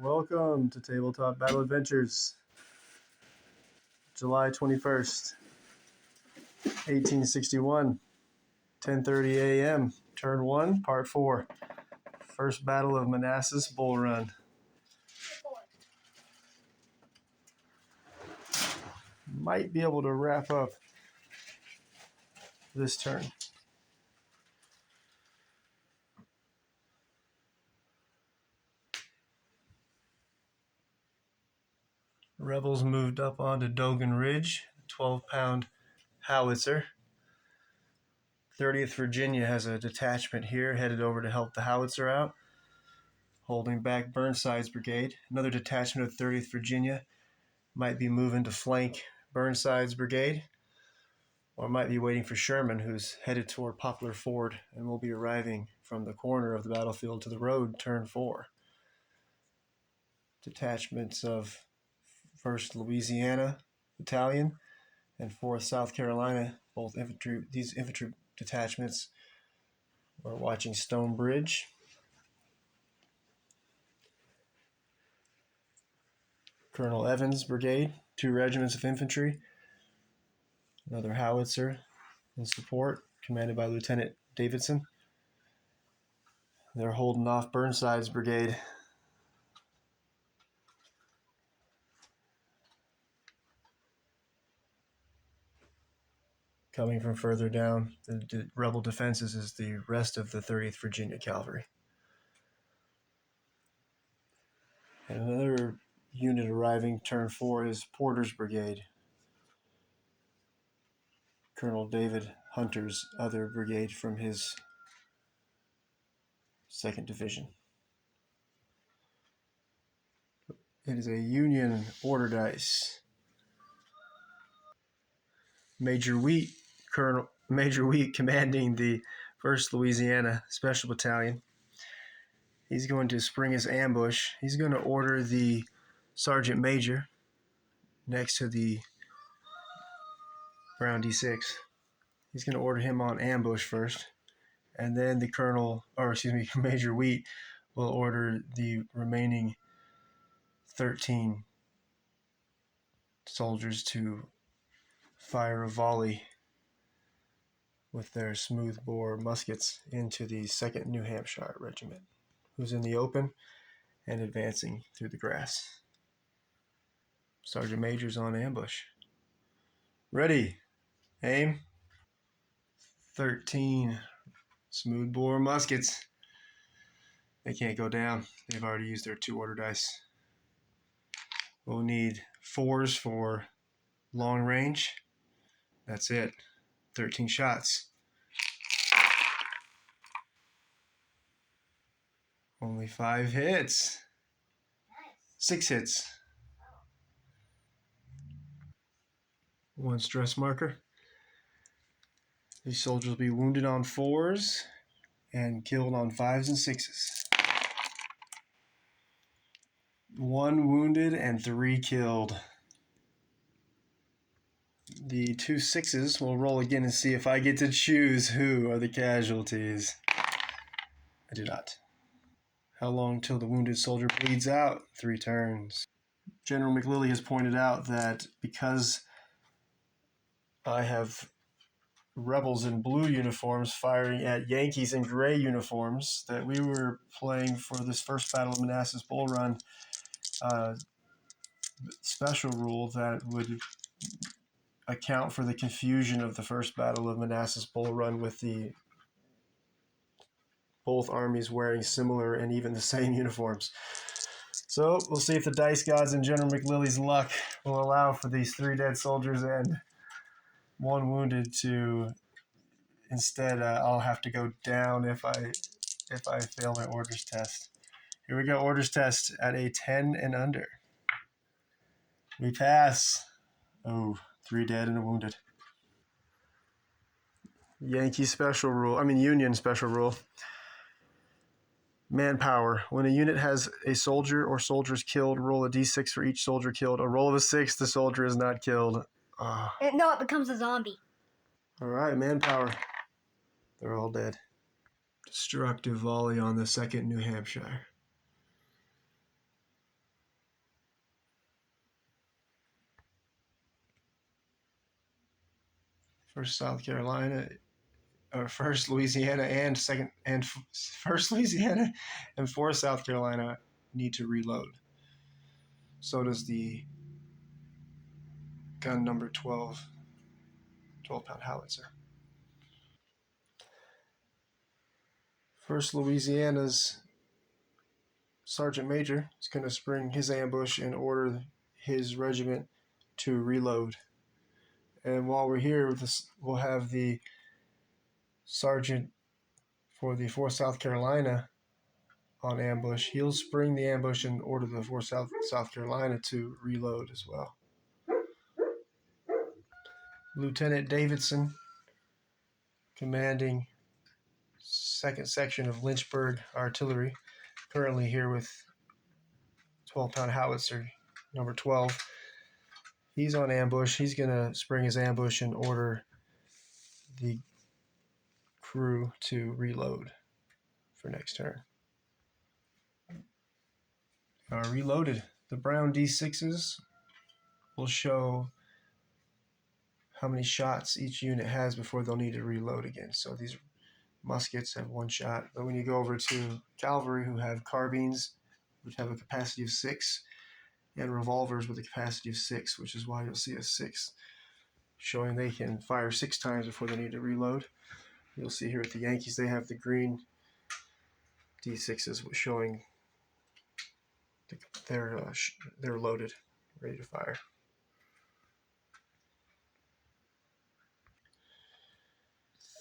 Welcome to Tabletop Battle Adventures, July 21st, 1861, 10:30 a.m., Turn 1, Part 4, First Battle of Manassas, Bull Run. Might be able to wrap up this turn. Rebels moved up onto Dogan Ridge, 12-pound howitzer. 30th Virginia has a detachment here headed over to help the howitzer out, holding back Burnside's brigade. Another detachment of 30th Virginia might be moving to flank Burnside's brigade, or might be waiting for Sherman, who's headed toward Poplar Ford and will be arriving from the corner of the battlefield to the road, turn 4. Detachments of 1st Louisiana Battalion and 4th South Carolina, both infantry. These infantry detachments are watching Stone Bridge. Colonel Evans' brigade, 2 regiments of infantry, another howitzer in support, commanded by Lieutenant Davidson. They're holding off Burnside's brigade. Coming from further down the rebel defenses is the rest of the 30th Virginia Cavalry. And another unit arriving turn 4 is Porter's brigade, Colonel David Hunter's other brigade from his 2nd Division. It is a Union order dice. Major Wheat commanding the 1st Louisiana Special Battalion. He's going to spring his ambush. He's going to order the Sergeant Major next to the Brown D6. He's going to order him on ambush first, and then the Major Wheat will order the remaining 13 soldiers to fire a volley with their smoothbore muskets into the 2nd New Hampshire Regiment, who's in the open and advancing through the grass. Sergeant Major's on ambush. Ready. Aim. 13 smoothbore muskets. They can't go down. They've already used their 2 order dice. We'll need 4s for long range. That's it. 13 shots. Only 5 hits. 6 hits. 1 stress marker. These soldiers will be wounded on 4s and killed on 5s and 6s. 1 wounded and 3 killed. The 2 6s will roll again and see if I get to choose who are the casualties. I do not. How long till the wounded soldier bleeds out? 3 turns. General McLilley has pointed out that because I have rebels in blue uniforms firing at Yankees in gray uniforms, that we were playing for this first Battle of Manassas Bull Run special rule that would account for the confusion of the first Battle of Manassas Bull Run with the both armies wearing similar and even the same uniforms. So we'll see if the dice gods and General McLilley's luck will allow for these 3 dead soldiers and 1 wounded to instead. I'll have to go down if I fail my orders test. Here we go, orders test at a 10 and under. We pass. Oh, 3 dead and a wounded. Union special rule. Manpower. When a unit has a soldier or soldiers killed, roll a d6 for each soldier killed. A roll of a 6, the soldier is not killed. No, it becomes a zombie. All right, manpower. They're all dead. Destructive volley on the 2nd New Hampshire. First South Carolina, or First Louisiana and First Louisiana and 4th South Carolina need to reload. So does the gun number 12-pound howitzer. First Louisiana's Sergeant Major is going to spring his ambush and order his regiment to reload. And while we're here, we'll have the sergeant for the 4th South Carolina on ambush. He'll spring the ambush and order the 4th South Carolina to reload as well. Lieutenant Davidson, commanding 2nd Section of Lynchburg Artillery, currently here with 12-pound howitzer number 12. He's on ambush. He's going to spring his ambush and order the crew to reload for next turn. Reloaded. The brown D6s will show how many shots each unit has before they'll need to reload again. So these muskets have 1 shot. But when you go over to cavalry, who have carbines, which have a capacity of 6, and revolvers with a capacity of 6, which is why you'll see a 6, showing they can fire 6 times before they need to reload. You'll see here at the Yankees, they have the green D6s showing they're loaded, ready to fire.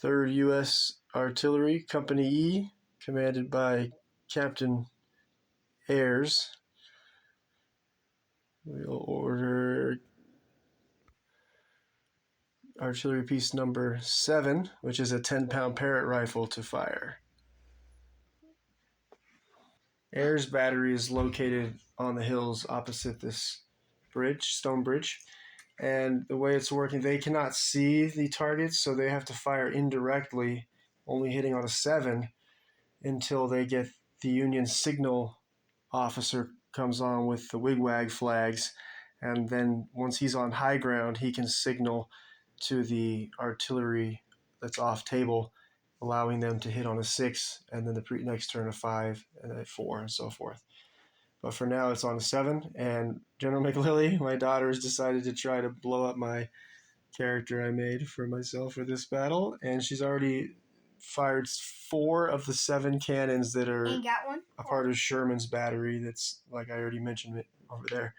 Third U.S. Artillery, Company E, commanded by Captain Ayres. We'll order artillery piece number 7, which is a 10-pound Parrott rifle, to fire. Ayres Battery is located on the hills opposite this bridge, stone bridge. And the way it's working, they cannot see the targets, so they have to fire indirectly, only hitting on a 7, until they get the Union signal officer comes on with the wigwag flags. And then once he's on high ground, he can signal to the artillery that's off table, allowing them to hit on a 6, and then the next turn a 5, and then a 4, and so forth. But for now, it's on a 7, and General McLilly, my daughter, has decided to try to blow up my character I made for myself for this battle, and she's already fired 4 of the 7 cannons that are a part of Sherman's battery. That's, like I already mentioned, it over there.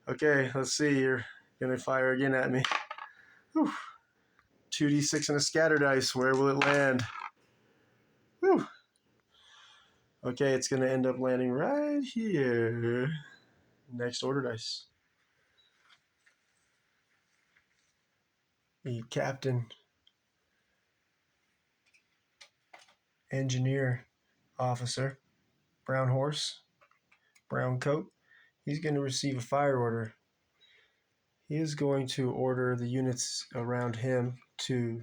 Okay, let's see. You're going to fire again at me. Whew. 2d6 and a scatter dice. Where will it land? Whew. Okay, it's going to end up landing right here. Next order dice. The captain, engineer, officer, brown horse, brown coat. He's going to receive a fire order. He is going to order the units around him to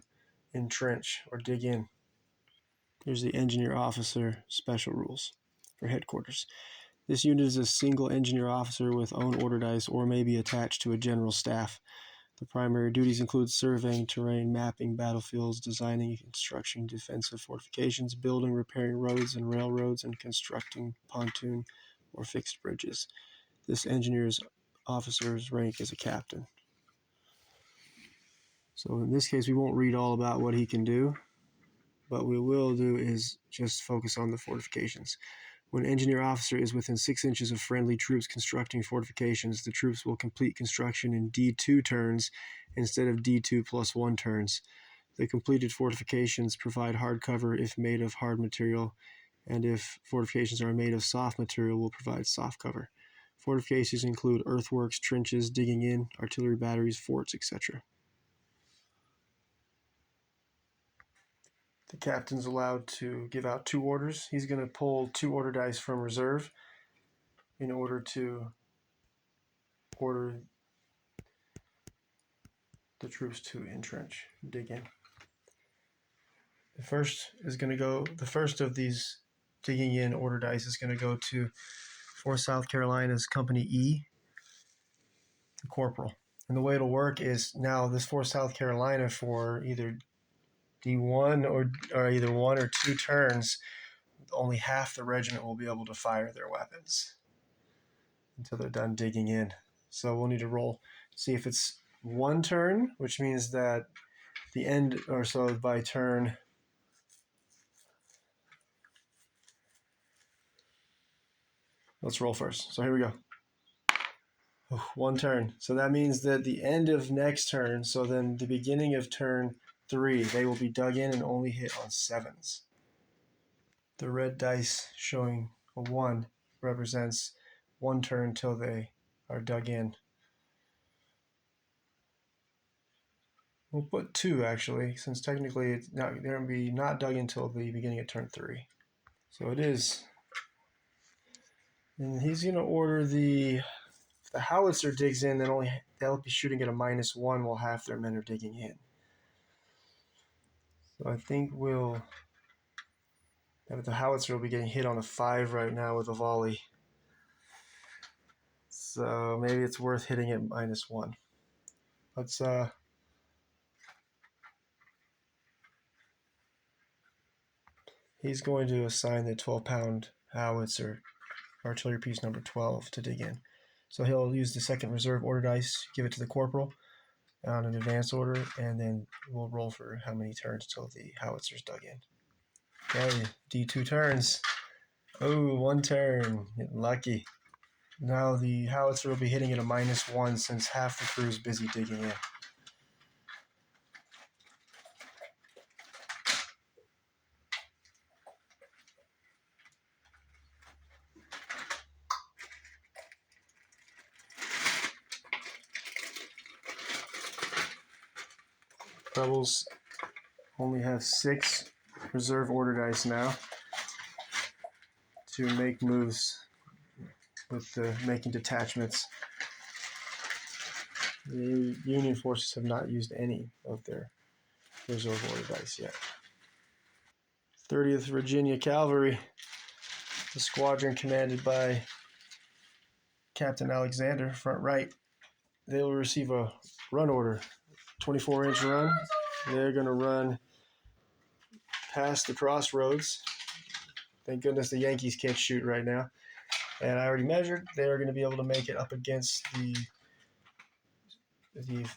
entrench or dig in. Here's the engineer officer special rules for headquarters. This unit is a single engineer officer with own order dice or may be attached to a general staff. The primary duties include surveying terrain, mapping battlefields, designing and constructing defensive fortifications, building, repairing roads and railroads, and constructing pontoon or fixed bridges. This engineer's officer's rank is a captain. So in this case, we won't read all about what he can do. What we will do is just focus on the fortifications. When engineer officer is within 6 inches of friendly troops constructing fortifications, the troops will complete construction in D2 turns instead of D2 plus 1 turns. The completed fortifications provide hard cover if made of hard material, and if fortifications are made of soft material, will provide soft cover. Fortifications include earthworks, trenches, digging in, artillery batteries, forts, etc. The captain's allowed to give out 2 orders. He's going to pull 2 order dice from reserve in order to order the troops to entrench, dig in. The first of these digging in order dice is going to go to 4th South Carolina's Company E, the corporal. And the way it'll work is now this for South Carolina for either D1 or either 1 or 2 turns, only half the regiment will be able to fire their weapons until they're done digging in. So we'll need to roll, see if it's 1 turn, which means that the end, or so by turn, let's roll first. So here we go. 1 turn. So that means that the end of next turn, so then the beginning of turn 3, they will be dug in and only hit on 7s. The red dice showing a 1 represents 1 turn till they are dug in. We'll put 2 actually, since technically it's not, they're going to be not dug until the beginning of turn 3. So it is. And he's going to order the howitzer digs in, then they'll be shooting at a -1 while half their men are digging in. So I think the howitzer will be getting hit on a 5 right now with a volley. So maybe it's worth hitting it -1. Let's he's going to assign the 12-pound howitzer, artillery piece number 12, to dig in. So he'll use the second reserve order dice, give it to the corporal on an advance order, and then we'll roll for how many turns till the howitzer's dug in. Okay, D2 turns. Oh, 1 turn. Getting lucky. Now the howitzer will be hitting at a -1 since half the crew is busy digging in. Rebels only have 6 reserve order dice now to make moves with making detachments. The Union forces have not used any of their reserve order dice yet. 30th Virginia Cavalry, the squadron commanded by Captain Alexander, front right. They will receive a run order, 24-inch run. They're going to run past the crossroads. Thank goodness the Yankees can't shoot right now. And I already measured, they're going to be able to make it up against the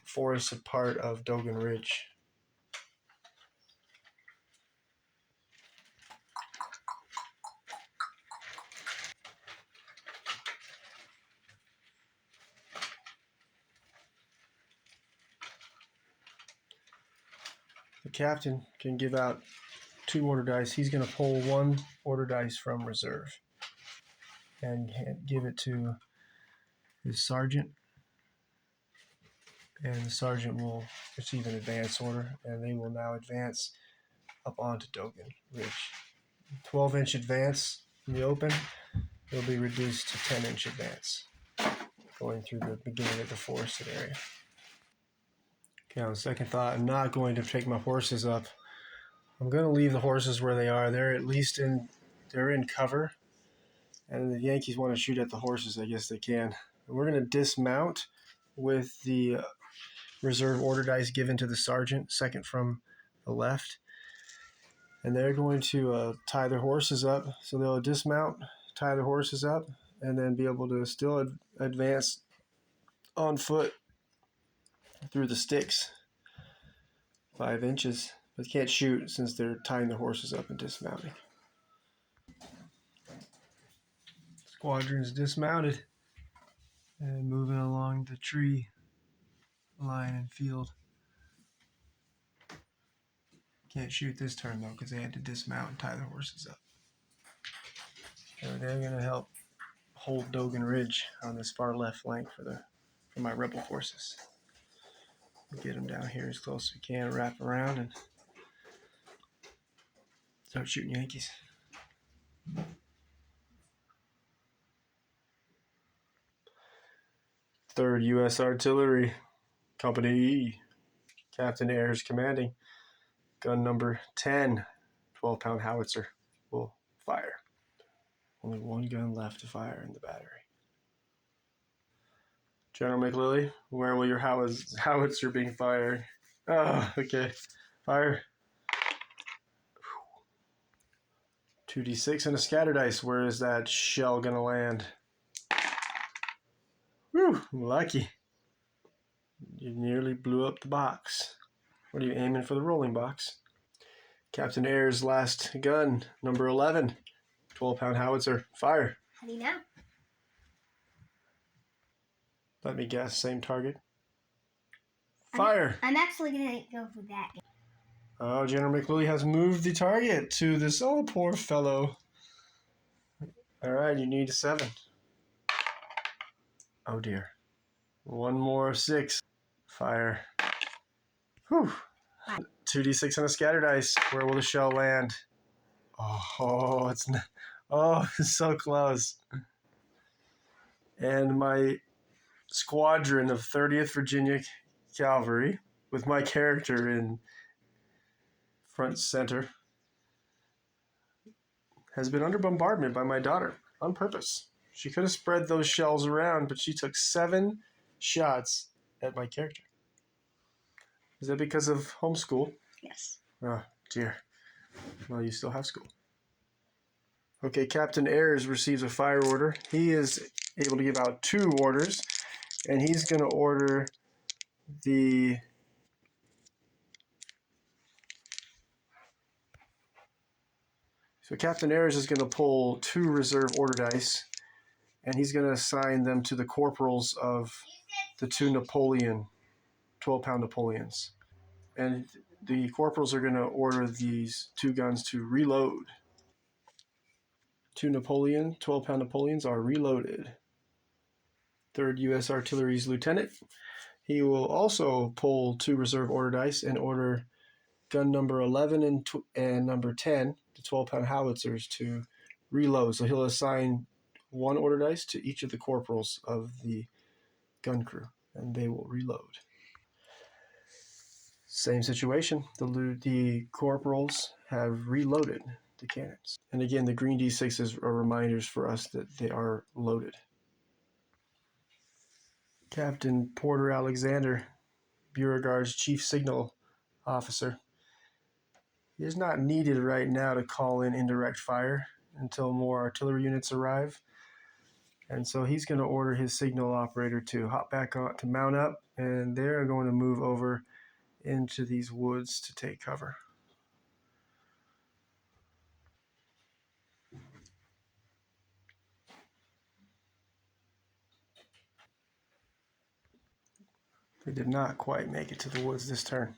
forested part of Dogan Ridge. The captain can give out 2 order dice. He's going to pull 1 order dice from reserve and give it to his sergeant. And the sergeant will receive an advance order, and they will now advance up onto Dogan Ridge. 12-inch advance in the open, it'll be reduced to 10-inch advance, going through the beginning of the forested area. Okay, on second thought, I'm not going to take my horses up. I'm going to leave the horses where they are. They're at least they're in cover, and if the Yankees want to shoot at the horses, I guess they can. We're going to dismount with the reserve order dice given to the sergeant, second from the left. And they're going to tie their horses up. So they'll dismount, tie their horses up, and then be able to still advance on foot through the sticks 5 inches. But can't shoot since they're tying the horses up and dismounting. Squadron's dismounted and moving along the tree line and field. Can't shoot this turn though because they had to dismount and tie their horses up. So they're going to help hold Dogan Ridge on this far left flank for my rebel forces. Get them down here as close as we can, wrap around, and start shooting Yankees. Third U.S. Artillery, Company E, Captain Ayers commanding. Gun number 10, 12-pound howitzer will fire. Only 1 gun left to fire in the battery. General McLilly, where will your howitzer being fired? Oh, okay. Fire. 2d6 and a scatter dice. Where is that shell gonna land? Whew, lucky. You nearly blew up the box. What are you aiming for the rolling box? Captain Ayers' last gun, number 11. 12-pound howitzer. Fire. How do you know? Let me guess. Same target. Fire. I'm actually going to go for that. Oh, General McLilly has moved the target to this. Oh, poor fellow. All right, you need a 7. Oh, dear. One more 6. Fire. Whew. 2d6 on a scatter dice. Where will the shell land? Oh, it's not. Oh, it's so close. And my squadron of 30th Virginia Cavalry, with my character in front center, has been under bombardment by my daughter on purpose. She could have spread those shells around, but she took 7 shots at my character. Is that because of homeschool? Yes. Oh, dear. Well, you still have school. Okay, Captain Ayers receives a fire order. He is able to give out 2 orders, and he's going to order the... So Captain Ayers is going to pull 2 reserve order dice, and he's going to assign them to the corporals of the 2 Napoleon, 12-pound Napoleons. And the corporals are going to order these 2 guns to reload. 2 Napoleon, 12-pound Napoleons are reloaded. 3rd U.S. Artillery's lieutenant. He will also pull 2 reserve order dice and order gun number 11 and number 10, the 12-pound howitzers, to reload. So he'll assign 1 order dice to each of the corporals of the gun crew, and they will reload. Same situation. The corporals have reloaded the cannons. And again, the green D6s are reminders for us that they are loaded. Captain Porter Alexander, Beauregard's chief signal officer. He is not needed right now to call in indirect fire until more artillery units arrive. And so he's going to order his signal operator to hop back on, to mount up, and they're going to move over into these woods to take cover. They did not quite make it to the woods this turn.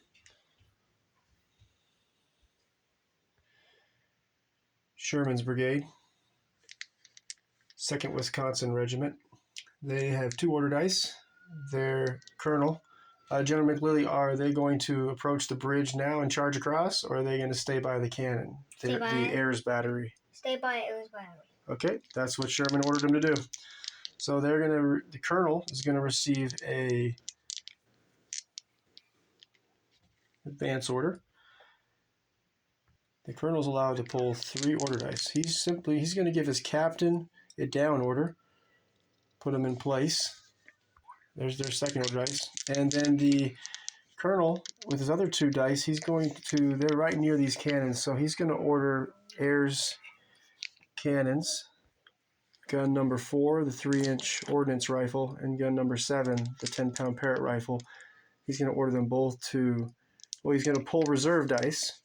Sherman's Brigade, 2nd Wisconsin Regiment. They have 2 order dice. Their colonel, General McLilly, are they going to approach the bridge now and charge across, or are they going to stay by the cannon, the Ayers battery? Stay by Ayers battery. Okay, that's what Sherman ordered them to do. So they're going to. The colonel is going to receive a advance order. The colonel's allowed to pull 3 order dice. He's going to give his captain a down order, put him in place. There's their 2nd order dice. And then the colonel, with his other 2 dice, they're right near these cannons, so he's going to order Ayers cannons. Gun number 4, the 3-inch ordnance rifle, and gun number 7, the 10-pound Parrott rifle. He's going to order them both to, he's going to pull reserve dice,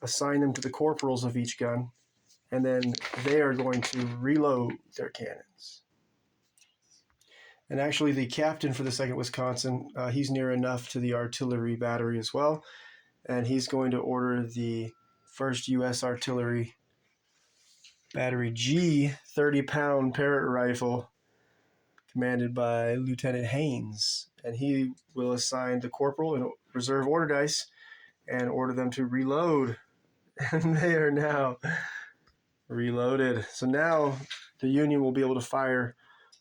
assign them to the corporals of each gun, and then they are going to reload their cannons. And actually, the captain for the 2nd Wisconsin, he's near enough to the artillery battery as well, and he's going to order the 1st U.S. Artillery Battery G 30-pound Parrott rifle, commanded by Lieutenant Haynes, and he will assign the corporal and reserve order dice and order them to reload. And they are now reloaded. So now the Union will be able to fire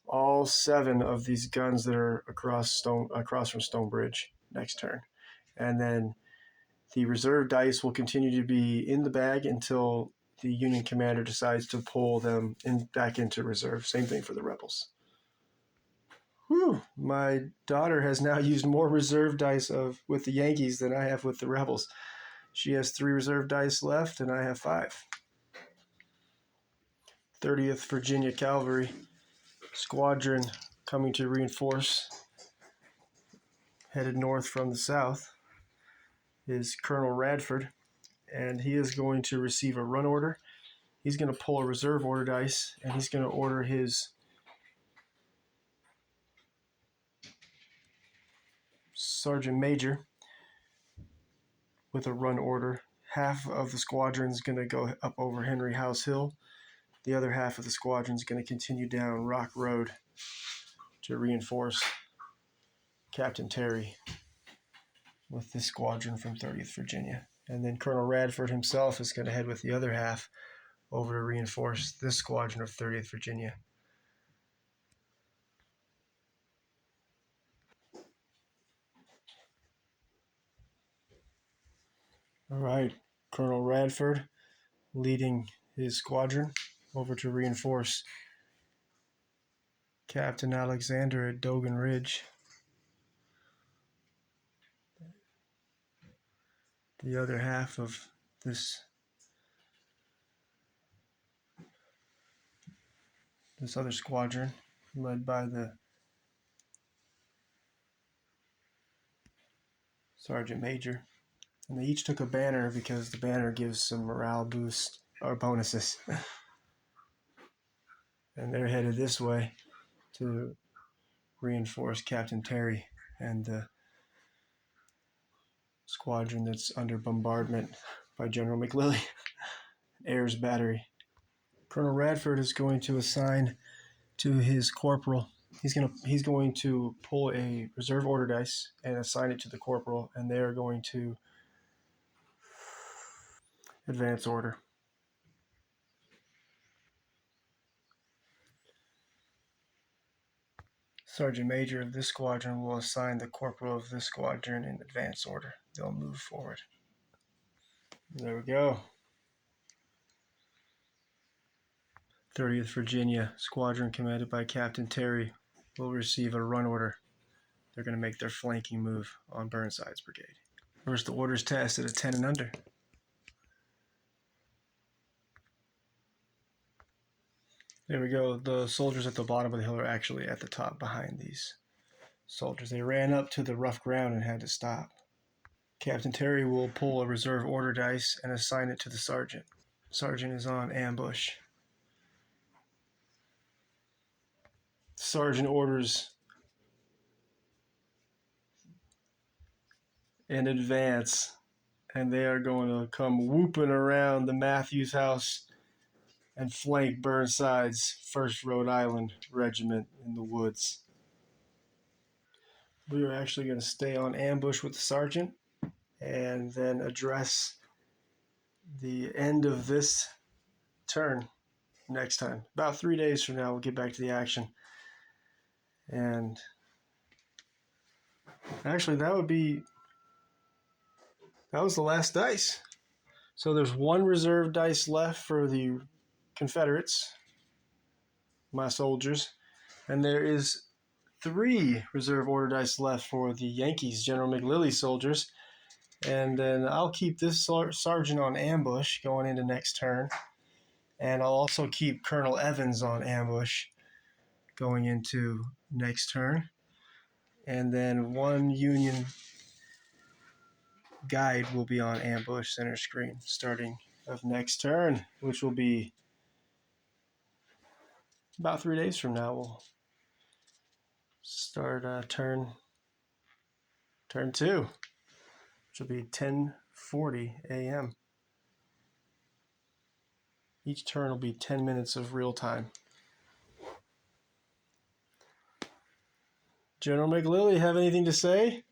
all 7 of these guns that are across from Stonebridge next turn. And then the reserve dice will continue to be in the bag until the Union commander decides to pull them back into reserve. Same thing for the rebels. Whew, my daughter has now used more reserve dice with the Yankees than I have with the Rebels. She has 3 reserve dice left, and I have 5. 30th Virginia Cavalry Squadron coming to reinforce, headed north from the south, is Colonel Radford, and he is going to receive a run order. He's going to pull a reserve order dice, and he's going to order his Sergeant Major with a run order. Half of the squadron is going to go up over Henry House Hill. The other half of the squadron is going to continue down Rock Road to reinforce Captain Terry with this squadron from 30th Virginia. And then Colonel Radford himself is going to head with the other half over to reinforce this squadron of 30th Virginia. All right, Colonel Radford leading his squadron over to reinforce Captain Alexander at Dogan Ridge. The other half of this other squadron, led by the Sergeant Major. And they each took a banner because the banner gives some morale boost or bonuses. And they're headed this way to reinforce Captain Terry and the squadron that's under bombardment by General McLilley, Ayers Battery. Colonel Radford is going to assign to his corporal. He's going to pull a reserve order dice and assign it to the corporal, and they are going to advance order. Sergeant Major of this squadron will assign the corporal of this squadron in advance order. They'll move forward. There we go. 30th Virginia Squadron commanded by Captain Terry will receive a run order. They're going to make their flanking move on Burnside's brigade. First, the orders test at a 10 and under. There we go. The soldiers at the bottom of the hill are actually at the top behind these soldiers. They ran up to the rough ground and had to stop. Captain Terry will pull a reserve order dice and assign it to the sergeant. Sergeant is on ambush. Sergeant orders in advance, and they are going to come whooping around the Matthews house and flank Burnside's 1st Rhode Island Regiment in the woods. We are actually going to stay on ambush with the sergeant and then address the end of this turn next time. About 3 days from now, we'll get back to the action. And actually, that was the last dice. So there's 1 reserve dice left for the Confederates, my soldiers, and there is 3 reserve order dice left for the Yankees, General McLilley soldiers. And then I'll keep this sergeant on ambush going into next turn. And I'll also keep Colonel Evans on ambush going into next turn. And then 1 Union guide will be on ambush center screen starting of next turn, which will be about 3 days from now. We'll start turn 2, which will be 10:40 a.m. Each turn will be 10 minutes of real time. General McLilley, have anything to say?